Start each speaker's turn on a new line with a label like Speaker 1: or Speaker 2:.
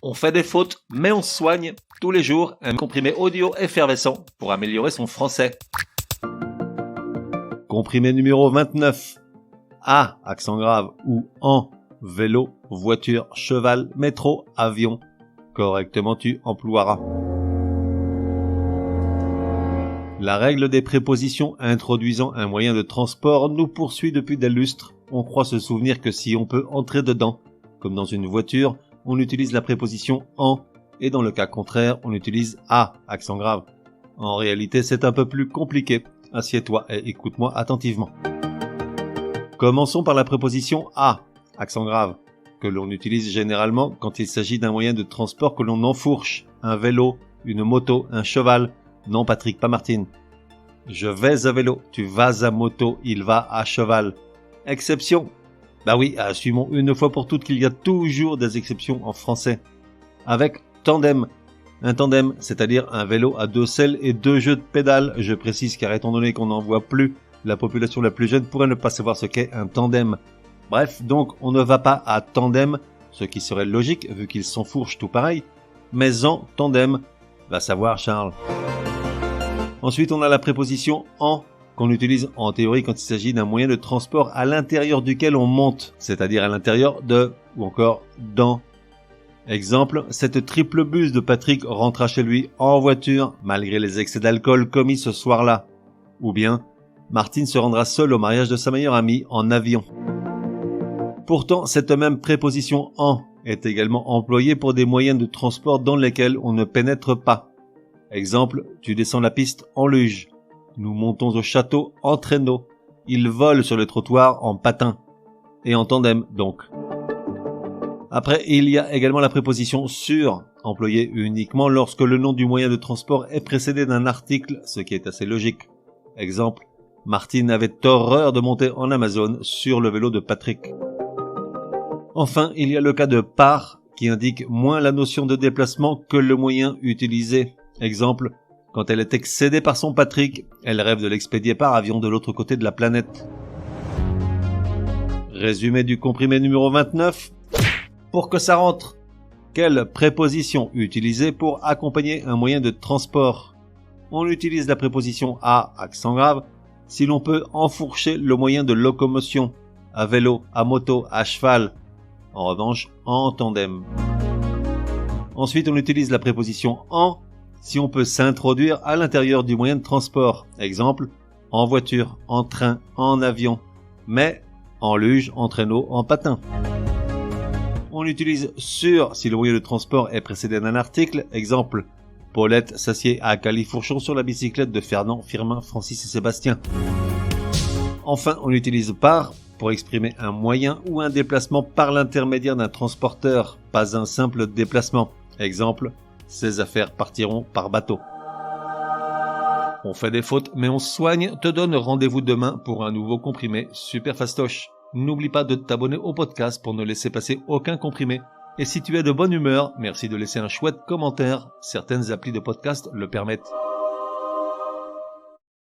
Speaker 1: On fait des fautes, mais on se soigne. Tous les jours, un comprimé audio effervescent pour améliorer son français. Comprimé numéro 29. A, accent grave, ou en, vélo, voiture, cheval, métro, avion. Correctement tu emploieras. La règle des prépositions introduisant un moyen de transport nous poursuit depuis des lustres. On croit se souvenir que si on peut entrer dedans, comme dans une voiture, on utilise la préposition en, et dans le cas contraire, on utilise a, accent grave. En réalité, c'est un peu plus compliqué. Assieds-toi et écoute-moi attentivement. Commençons par la préposition a, accent grave, que l'on utilise généralement quand il s'agit d'un moyen de transport que l'on enfourche, un vélo, une moto, un cheval. Non Patrick, pas Martine. Je vais à vélo, tu vas à moto, il va à cheval. Exception. Bah oui, assumons une fois pour toutes qu'il y a toujours des exceptions en français. Avec tandem. Un tandem, c'est-à-dire un vélo à 2 selles et 2 jeux de pédales. Je précise car étant donné qu'on n'en voit plus, la population la plus jeune pourrait ne pas savoir ce qu'est un tandem. Bref, donc on ne va pas à tandem, ce qui serait logique vu qu'ils s'enfourchent tout pareil, mais en tandem. Va savoir Charles. Ensuite, on a la préposition en, qu'on utilise en théorie quand il s'agit d'un moyen de transport à l'intérieur duquel on monte, c'est-à-dire à l'intérieur de, ou encore dans. Exemple, cette triple buse de Patrick rentra chez lui en voiture, malgré les excès d'alcool commis ce soir-là. Ou bien, Martine se rendra seule au mariage de sa meilleure amie en avion. Pourtant, cette même préposition en est également employée pour des moyens de transport dans lesquels on ne pénètre pas. Exemple, tu descends la piste en luge. Nous montons au château en traîneau. Il vole sur le trottoir en patin. Et en tandem, donc. Après, il y a également la préposition sur, employée uniquement lorsque le nom du moyen de transport est précédé d'un article, ce qui est assez logique. Exemple, Martine avait horreur de monter en Amazon sur le vélo de Patrick. Enfin, il y a le cas de par, qui indique moins la notion de déplacement que le moyen utilisé. Exemple, quand elle est excédée par son Patrick, elle rêve de l'expédier par avion de l'autre côté de la planète. Résumé du comprimé numéro 29. Pour que ça rentre, quelle préposition utiliser pour accompagner un moyen de transport? On utilise la préposition à, accent grave, si l'on peut enfourcher le moyen de locomotion, à vélo, à moto, à cheval. En revanche, en tandem. Ensuite, on utilise la préposition en si on peut s'introduire à l'intérieur du moyen de transport. Exemple, en voiture, en train, en avion, mais en luge, en traîneau, en patin. On utilise sur si le moyen de transport est précédé d'un article. Exemple, Paulette s'assied à Califourchon sur la bicyclette de Fernand, Firmin, Francis et Sébastien. Enfin, on utilise par pour exprimer un moyen ou un déplacement par l'intermédiaire d'un transporteur, pas un simple déplacement. Exemple, ces affaires partiront par bateau. On fait des fautes, mais on se soigne, te donne rendez-vous demain pour un nouveau comprimé super fastoche. N'oublie pas de t'abonner au podcast pour ne laisser passer aucun comprimé. Et si tu es de bonne humeur, merci de laisser un chouette commentaire. Certaines applis de podcast le permettent.